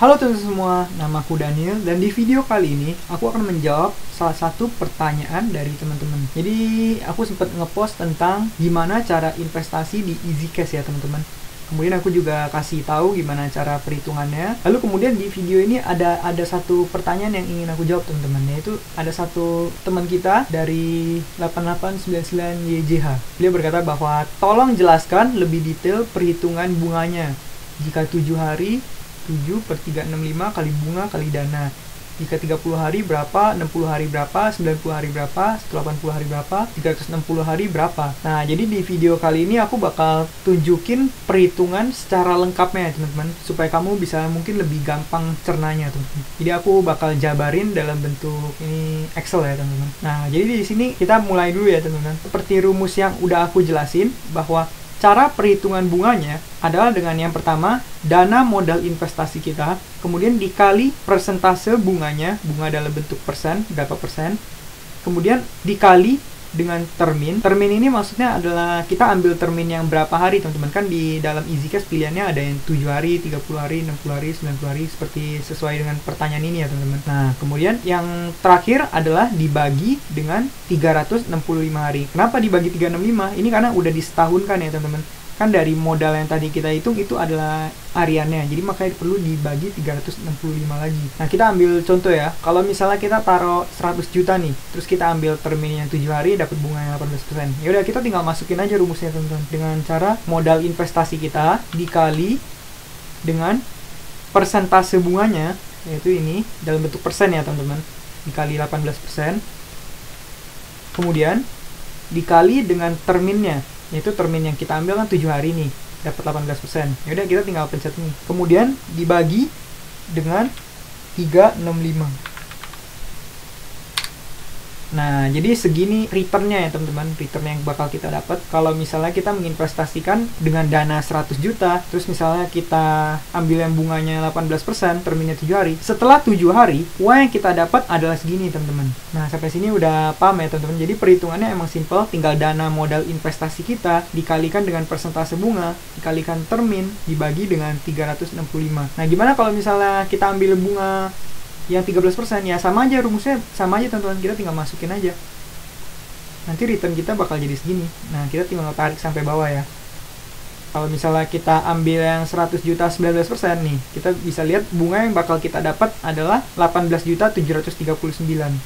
Halo teman-teman semua, nama aku Daniel dan di video kali ini aku akan menjawab salah satu pertanyaan dari teman-teman. Jadi aku sempat ngepost tentang gimana cara investasi di EasyCash ya teman-teman. Kemudian aku juga kasih tahu gimana cara perhitungannya. Lalu kemudian di video ini ada satu pertanyaan yang ingin aku jawab teman-teman, yaitu ada satu teman kita dari 8899YJH. Dia berkata bahwa tolong jelaskan lebih detail perhitungan bunganya jika 7 hari 7/365 kali bunga kali dana. Jika 30 hari berapa, 60 hari berapa, 90 hari berapa, 180 hari berapa, 360 hari berapa. Nah, jadi di video kali ini aku bakal tunjukin perhitungan secara lengkapnya teman-teman, supaya kamu bisa mungkin lebih gampang cernanya teman-teman. Jadi aku bakal jabarin dalam bentuk ini Excel ya teman-teman. Nah, jadi di sini kita mulai dulu ya teman-teman. Seperti rumus yang udah aku jelasin, bahwa cara perhitungan bunganya adalah dengan yang pertama, dana modal investasi kita, kemudian dikali persentase bunganya, bunga dalam bentuk persen, berapa persen, kemudian dikali dengan termin. Termin ini maksudnya adalah kita ambil termin yang berapa hari teman-teman. Kan di dalam EasyCash pilihannya ada yang 7 hari, 30 hari, 60 hari, 90 hari, seperti sesuai dengan pertanyaan ini ya teman-teman. Nah, kemudian yang terakhir adalah dibagi dengan 365 hari. Kenapa dibagi 365? Ini karena udah disetahunkan ya teman-teman. Kan dari modal yang tadi kita hitung itu adalah hariannya, jadi makanya perlu dibagi 365 lagi. Nah, kita ambil contoh ya. Kalau misalnya kita taruh 100 juta nih, terus kita ambil termin yang 7 hari, dapat bunga yang 18%. Ya udah, kita tinggal masukin aja rumusnya teman-teman, dengan cara modal investasi kita dikali dengan persentase bunganya, yaitu ini dalam bentuk persen ya teman-teman, dikali 18%, kemudian dikali dengan terminnya, yaitu termin yang kita ambil kan 7 hari nih, dapat 18%. Yaudah, kita tinggal pencet nih. Kemudian dibagi dengan 365. Nah, jadi segini returnnya ya teman-teman, return yang bakal kita dapat kalau misalnya kita menginvestasikan dengan dana 100 juta, terus misalnya kita ambil yang bunganya 18%, terminnya 7 hari. Setelah 7 hari, uang yang kita dapat adalah segini teman-teman. Nah, sampai sini udah paham ya teman-teman. Jadi perhitungannya emang simple, tinggal dana modal investasi kita dikalikan dengan persentase bunga, dikalikan termin, dibagi dengan 365. Nah, gimana kalau misalnya kita ambil bunga yang 13%? Ya sama aja, rumusnya sama aja teman-teman, kita tinggal masukin aja, nanti return kita bakal jadi segini. Nah, kita tinggal tarik sampai bawah ya. Kalau misalnya kita ambil yang 100 juta 19% nih, kita bisa lihat bunga yang bakal kita dapat adalah 18.739.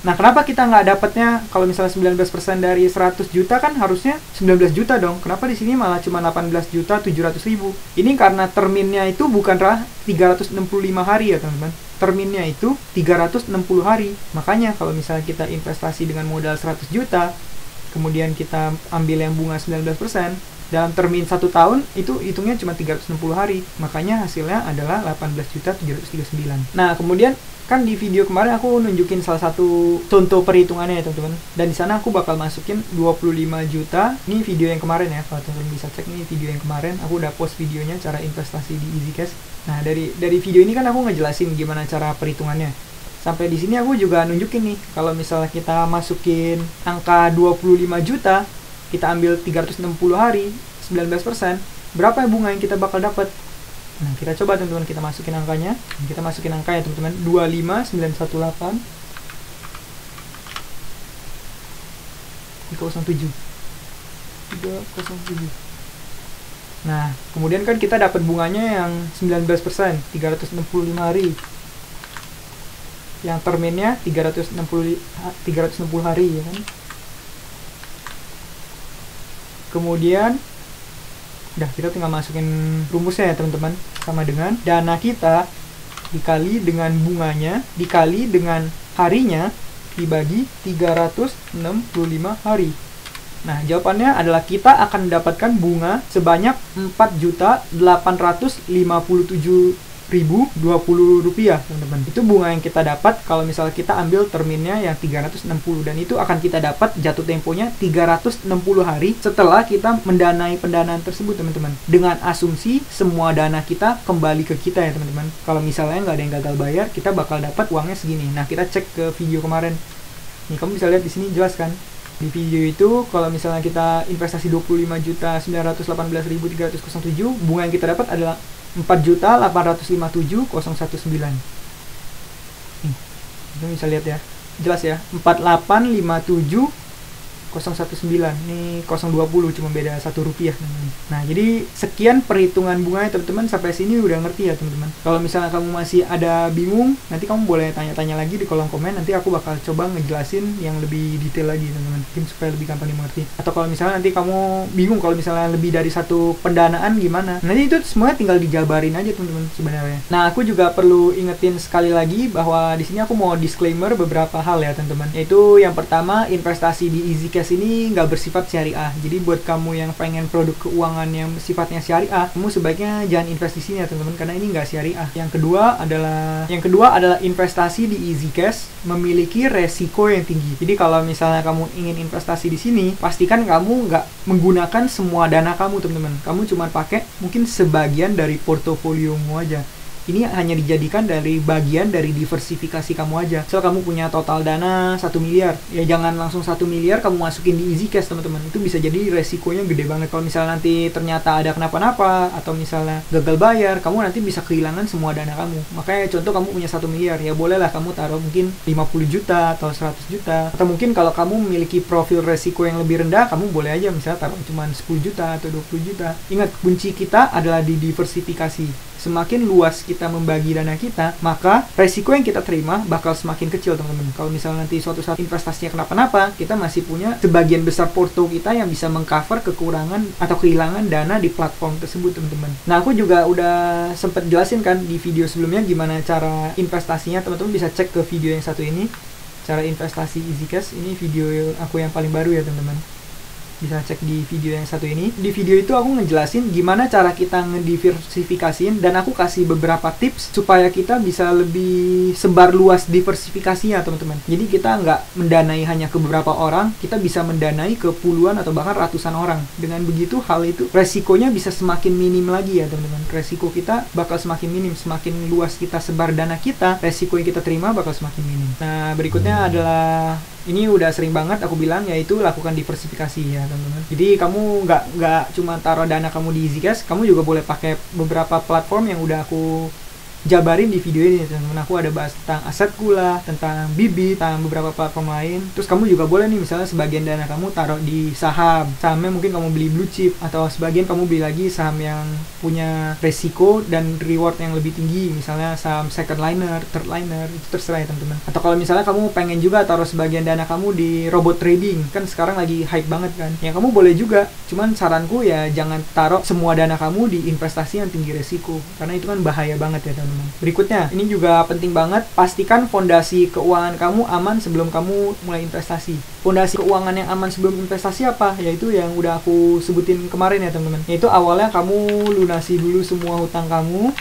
Nah, kenapa kita nggak dapatnya kalau misalnya 19% dari 100 juta kan harusnya 19 juta dong. Kenapa di sini malah cuma 18.700.000? Ini karena terminnya itu bukanlah 365 hari ya teman-teman. Terminnya itu 360 hari. Makanya kalau misalnya kita investasi dengan modal 100 juta, kemudian kita ambil yang bunga 19%, dalam termin 1 tahun itu hitungnya cuma 360 hari. Makanya hasilnya adalah 18.739. Nah, kemudian kan di video kemarin aku nunjukin salah satu contoh perhitungannya ya teman-teman. Dan di sana aku bakal masukin 25 juta. Ini video yang kemarin ya, kalau teman-teman bisa cek, nih video yang kemarin aku udah post videonya cara investasi di EasyCash. Nah, dari video ini kan aku ngejelasin gimana cara perhitungannya. Sampai di sini aku juga nunjukin nih, kalau misalnya kita masukin angka 25 juta, kita ambil 360 hari, 19%, berapa bunga yang kita bakal dapat? Nah, kita coba teman-teman, kita masukin angkanya. Kita masukin angkanya teman-teman, 25918 307. Nah, kemudian kan kita dapat bunganya yang 19%, 365 hari. Yang terminnya 360 hari ya kan. Kemudian udah, kita tinggal masukin rumusnya ya teman-teman, sama dengan dana kita dikali dengan bunganya dikali dengan harinya dibagi 365 hari. Nah, jawabannya adalah kita akan mendapatkan bunga sebanyak 4.857.020 rupiah teman-teman. Itu bunga yang kita dapat kalau misalnya kita ambil terminnya yang 360, dan itu akan kita dapat jatuh temponya 360 hari setelah kita mendanai pendanaan tersebut teman-teman, dengan asumsi semua dana kita kembali ke kita ya teman-teman. Kalau misalnya nggak ada yang gagal bayar, kita bakal dapat uangnya segini. Nah, kita cek ke video kemarin nih, kamu bisa lihat di sini jelas kan. Di video itu, kalau misalnya kita investasi 25.918.307, bunga yang kita dapat adalah 4.857.019. Nih, kita bisa lihat ya, jelas ya, 4857.019. Ini 020, cuma beda Rp1, teman-teman. Nah, jadi sekian perhitungan bunganya, teman-teman. Sampai sini udah ngerti ya, teman-teman. Kalau misalnya kamu masih ada bingung, nanti kamu boleh tanya-tanya lagi di kolom komen. Nanti aku bakal coba ngejelasin yang lebih detail lagi, teman-teman, mungkin supaya lebih gampang dimengerti. Atau kalau misalnya nanti kamu bingung, kalau misalnya lebih dari satu pendanaan gimana, nanti itu semuanya tinggal dijabarin aja, teman-teman, sebenarnya. Nah, aku juga perlu ingetin sekali lagi bahwa di sini aku mau disclaimer beberapa hal ya, teman-teman. Yaitu yang pertama, investasi di EasyCash ini nggak bersifat syariah. Jadi buat kamu yang pengen produk keuangan yang sifatnya syariah, kamu sebaiknya jangan investasinya, teman-teman, karena ini nggak syariah. Yang kedua adalah investasi di EasyCash memiliki resiko yang tinggi. Jadi kalau misalnya kamu ingin investasi di sini, pastikan kamu nggak menggunakan semua dana kamu, teman-teman. Kamu cuma pakai mungkin sebagian dari portofoliomu aja. Ini hanya dijadikan dari bagian dari diversifikasi kamu aja. So, kamu punya total dana 1 miliar. Ya jangan langsung 1 miliar kamu masukin di EasyCash, teman-teman. Itu bisa jadi resikonya gede banget. Kalau misalnya nanti ternyata ada kenapa-napa, atau misalnya gagal bayar, kamu nanti bisa kehilangan semua dana kamu. Makanya contoh kamu punya 1 miliar, ya bolehlah kamu taruh mungkin 50 juta atau 100 juta. Atau mungkin kalau kamu memiliki profil resiko yang lebih rendah, kamu boleh aja misalnya taruh cuma 10 juta atau 20 juta. Ingat, kunci kita adalah di diversifikasi. Semakin luas kita membagi dana kita, maka resiko yang kita terima bakal semakin kecil, teman-teman. Kalau misalnya nanti suatu saat investasinya kenapa-napa, kita masih punya sebagian besar porto kita yang bisa mengcover kekurangan atau kehilangan dana di platform tersebut, teman-teman. Nah, aku juga udah sempet jelasin kan di video sebelumnya gimana cara investasinya. Teman-teman bisa cek ke video yang satu ini, cara investasi EasyCash. Ini video aku yang paling baru ya, teman-teman. Bisa cek di video yang satu ini. Di video itu aku ngejelasin gimana cara kita ngediversifikasiin, dan aku kasih beberapa tips supaya kita bisa lebih sebar luas diversifikasinya, teman-teman. Jadi kita nggak mendanai hanya ke beberapa orang, kita bisa mendanai ke puluhan atau bahkan ratusan orang. Dengan begitu, hal itu resikonya bisa semakin minim lagi ya, teman-teman. Resiko kita bakal semakin minim. Semakin luas kita sebar dana kita, resiko yang kita terima bakal semakin minim. Nah, berikutnya adalah, ini udah sering banget aku bilang, yaitu lakukan diversifikasi ya, teman-teman. Jadi kamu nggak cuma taruh dana kamu di EasyCash, kamu juga boleh pakai beberapa platform yang udah aku jabarin di video ini, teman-teman. Aku ada bahas tentang aset gula, tentang Bibit, tentang beberapa platform lain. Terus kamu juga boleh nih, misalnya sebagian dana kamu taruh di sahamnya mungkin kamu beli blue chip, atau sebagian kamu beli lagi saham yang punya resiko dan reward yang lebih tinggi, misalnya saham second liner, third liner, itu terserah ya, teman-teman. Atau kalau misalnya kamu pengen juga taruh sebagian dana kamu di robot trading, kan sekarang lagi hype banget kan, ya kamu boleh juga. Cuman saranku ya jangan taruh semua dana kamu di investasi yang tinggi resiko, karena itu kan bahaya banget ya, teman-teman. Berikutnya, ini juga penting banget, pastikan fondasi keuangan kamu aman sebelum kamu mulai investasi. Fondasi keuangan yang aman sebelum investasi apa? Yaitu yang udah aku sebutin kemarin ya, teman-teman. Yaitu awalnya kamu lunasi dulu semua hutang kamu.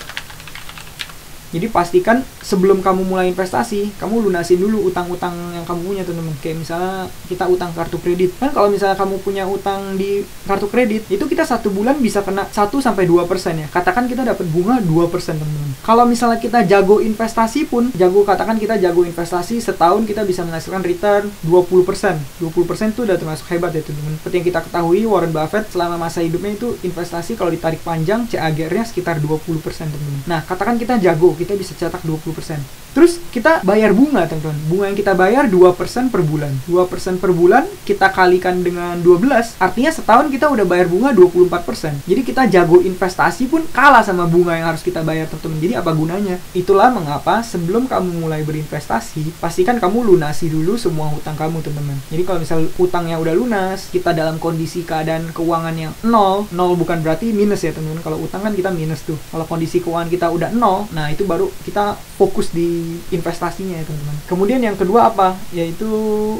Jadi pastikan sebelum kamu mulai investasi, kamu lunasin dulu utang-utang yang kamu punya, teman-teman. Kayak misalnya kita utang kartu kredit. Kan kalau misalnya kamu punya utang di kartu kredit, itu kita 1 bulan bisa kena 1-2% ya. Katakan kita dapat bunga 2%, teman-teman. Kalau misalnya kita jago investasi pun, katakan kita jago investasi, setahun kita bisa menghasilkan return 20%. 20% itu udah termasuk hebat ya, teman-teman. Seperti yang kita ketahui, Warren Buffett selama masa hidupnya itu investasi kalau ditarik panjang, CAGR-nya sekitar 20%, teman-teman. Nah, katakan kita jago, kita bisa cetak 20%. Terus kita bayar bunga, teman-teman. Bunga yang kita bayar 2% per bulan. 2% per bulan kita kalikan dengan 12, artinya setahun kita udah bayar bunga 24%. Jadi kita jago investasi pun kalah sama bunga yang harus kita bayar, teman-teman. Jadi apa gunanya? Itulah mengapa sebelum kamu mulai berinvestasi, pastikan kamu lunasi dulu semua hutang kamu, teman-teman. Jadi kalau misal hutangnya udah lunas, kita dalam kondisi keadaan keuangan yang nol bukan berarti minus ya, teman-teman. Kalau utang kan kita minus tuh. Kalau kondisi keuangan kita udah nol, nah itu baru kita fokus di investasinya ya, teman-teman. Kemudian yang kedua apa? Yaitu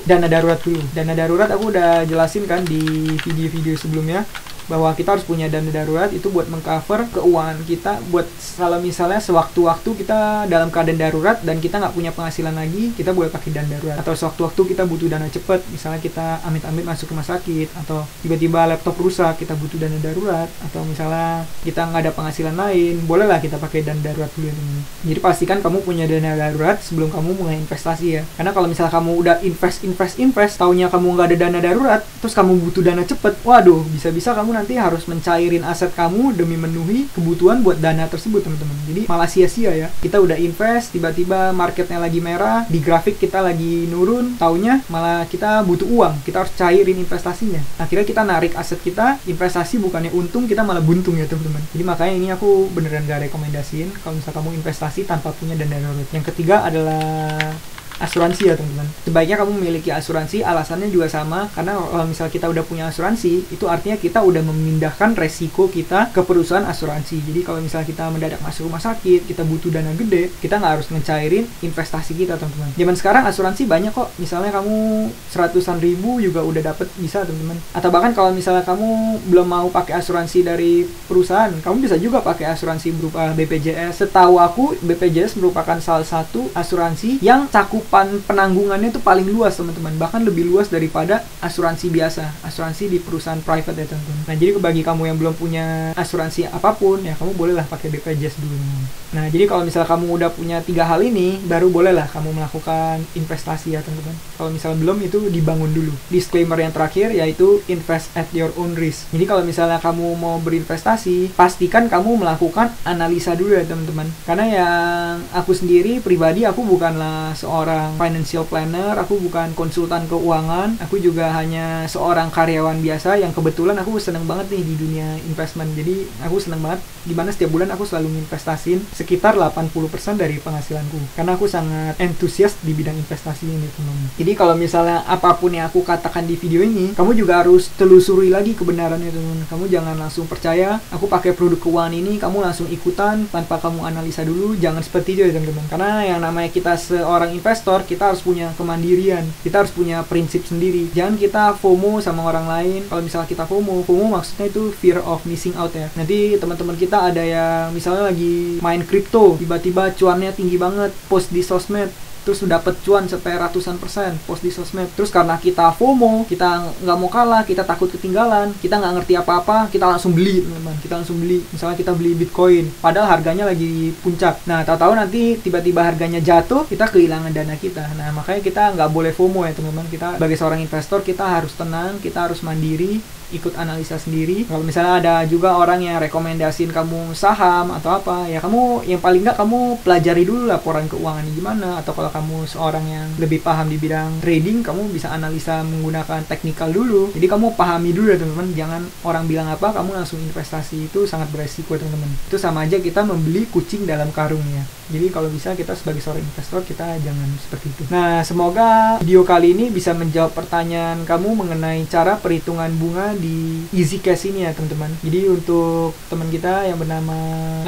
dana darurat dulu. Dana darurat aku udah jelasin kan di video-video sebelumnya, bahwa kita harus punya dana darurat itu buat mengcover keuangan kita, buat kalau misalnya sewaktu-waktu kita dalam keadaan darurat dan kita nggak punya penghasilan lagi, kita boleh pakai dana darurat. Atau sewaktu-waktu kita butuh dana cepet, misalnya kita amit-amit masuk rumah sakit, atau tiba-tiba laptop rusak, kita butuh dana darurat, atau misalnya kita nggak ada penghasilan lain, bolehlah kita pakai dana darurat dulu ini. Jadi pastikan kamu punya dana darurat sebelum kamu mulai investasi ya. Karena kalau misalnya kamu udah invest, taunya kamu nggak ada dana darurat, terus kamu butuh dana cepet, waduh, bisa-bisa kamu nanti harus mencairin aset kamu demi memenuhi kebutuhan buat dana tersebut, teman-teman. Jadi malah sia-sia ya. Kita udah invest, tiba-tiba marketnya lagi merah, di grafik kita lagi nurun, taunya malah kita butuh uang, kita harus cairin investasinya. Akhirnya kita narik aset kita, investasi bukannya untung, kita malah buntung ya teman-teman. Jadi makanya ini aku beneran gak rekomendasiin kalau misal kamu investasi tanpa punya dana darurat. Yang ketiga adalah asuransi ya teman-teman. Sebaiknya kamu memiliki asuransi, alasannya juga sama, karena kalau misal kita udah punya asuransi, itu artinya kita udah memindahkan resiko kita ke perusahaan asuransi. Jadi kalau misal kita mendadak masuk rumah sakit, kita butuh dana gede, kita nggak harus ngecairin investasi kita teman-teman. Zaman sekarang asuransi banyak kok, misalnya kamu 100-an ribu juga udah dapet, bisa teman-teman. Atau bahkan kalau misalnya kamu belum mau pakai asuransi dari perusahaan, kamu bisa juga pakai asuransi berupa BPJS. Setahu aku BPJS merupakan salah satu asuransi yang cakup penanggungannya itu paling luas teman-teman, bahkan lebih luas daripada asuransi biasa, asuransi di perusahaan private ya teman-teman. Nah jadi bagi kamu yang belum punya asuransi apapun ya, kamu bolehlah pakai BPJS dulu. Nah jadi kalau misal kamu udah punya 3 hal ini, baru bolehlah kamu melakukan investasi ya teman-teman. Kalau misal belum, itu dibangun dulu. Disclaimer yang terakhir yaitu invest at your own risk. Jadi kalau misalnya kamu mau berinvestasi, pastikan kamu melakukan analisa dulu ya teman-teman. Karena yang aku sendiri pribadi, aku bukanlah seorang financial planner, aku bukan konsultan keuangan, aku juga hanya seorang karyawan biasa yang kebetulan aku seneng banget nih di dunia investment. Jadi aku seneng banget dimana setiap bulan aku selalu investasiin sekitar 80% dari penghasilanku, karena aku sangat antusias di bidang investasi ini teman-teman. Jadi kalau misalnya apapun yang aku katakan di video ini, kamu juga harus telusuri lagi kebenarannya teman-teman. Kamu jangan langsung percaya aku pakai produk keuangan ini, kamu langsung ikutan tanpa kamu analisa dulu. Jangan seperti itu ya teman-teman, karena yang namanya kita seorang investor, kita harus punya kemandirian, kita harus punya prinsip sendiri. Jangan kita FOMO sama orang lain. Kalau misalnya kita FOMO maksudnya itu fear of missing out ya. Nanti teman-teman kita ada yang misalnya lagi main kripto, tiba-tiba cuannya tinggi banget, post di sosmed, terus dapat cuan sampai ratusan persen, post di sosmed. Terus karena kita FOMO, kita nggak mau kalah, kita takut ketinggalan, kita nggak ngerti apa-apa, kita langsung beli teman-teman. Kita langsung beli, misalnya kita beli Bitcoin, padahal harganya lagi puncak. Nah tahu-tahu nanti tiba-tiba harganya jatuh, kita kehilangan dana kita. Nah makanya kita nggak boleh FOMO ya teman-teman. Kita sebagai seorang investor, kita harus tenang, kita harus mandiri, ikut analisa sendiri. Kalau misalnya ada juga orang yang rekomendasiin kamu saham atau apa, ya kamu yang paling nggak kamu pelajari dulu laporan keuangannya gimana. Atau kalau kamu seorang yang lebih paham di bidang trading, kamu bisa analisa menggunakan teknikal dulu. Jadi kamu pahami dulu ya teman-teman. Jangan orang bilang apa kamu langsung investasi, itu sangat beresiko teman-teman. Itu sama aja kita membeli kucing dalam karungnya. Jadi kalau bisa kita sebagai seorang investor, kita jangan seperti itu. Nah semoga video kali ini bisa menjawab pertanyaan kamu mengenai cara perhitungan bunga di Easy Cash ini ya teman-teman. Jadi untuk teman kita yang bernama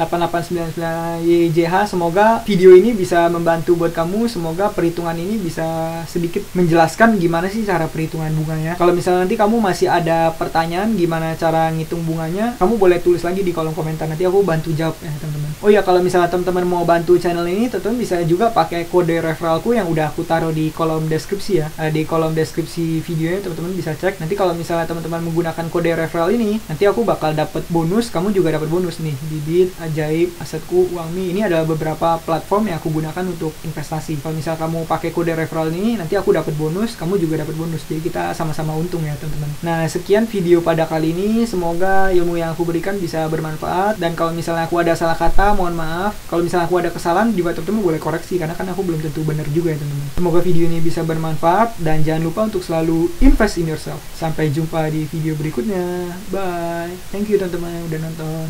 8899YJH, semoga video ini bisa membantu buat kamu. Semoga perhitungan ini bisa sedikit menjelaskan gimana sih cara perhitungan bunganya. Kalau misalnya nanti kamu masih ada pertanyaan gimana cara ngitung bunganya, kamu boleh tulis lagi di kolom komentar, nanti aku bantu jawab ya teman-teman. Oh ya, kalau misalnya teman-teman mau bantu channel ini, teman-teman bisa juga pakai kode referralku yang udah aku taruh di kolom deskripsi ya. Di kolom deskripsi videonya teman-teman bisa cek. Nanti kalau misalnya teman-teman menggunakan kode referral ini, nanti aku bakal dapat bonus, kamu juga dapat bonus nih. Bibit, Ajaib, Asetku, Uangmi, ini adalah beberapa platform yang aku gunakan untuk investasi. Kalau misal kamu pakai kode referral ini, nanti aku dapat bonus, kamu juga dapat bonus. Jadi kita sama-sama untung ya teman-teman. Nah sekian video pada kali ini, semoga ilmu yang aku berikan bisa bermanfaat. Dan kalau misalnya aku ada salah kata, mohon maaf. Kalau misalnya aku ada kesalahan, juga teman-teman boleh koreksi, karena kan aku belum tentu benar juga ya teman-teman. Semoga video ini bisa bermanfaat, dan jangan lupa untuk selalu invest in yourself. Sampai jumpa di video berikutnya. Bye. Thank you teman-teman yang udah nonton.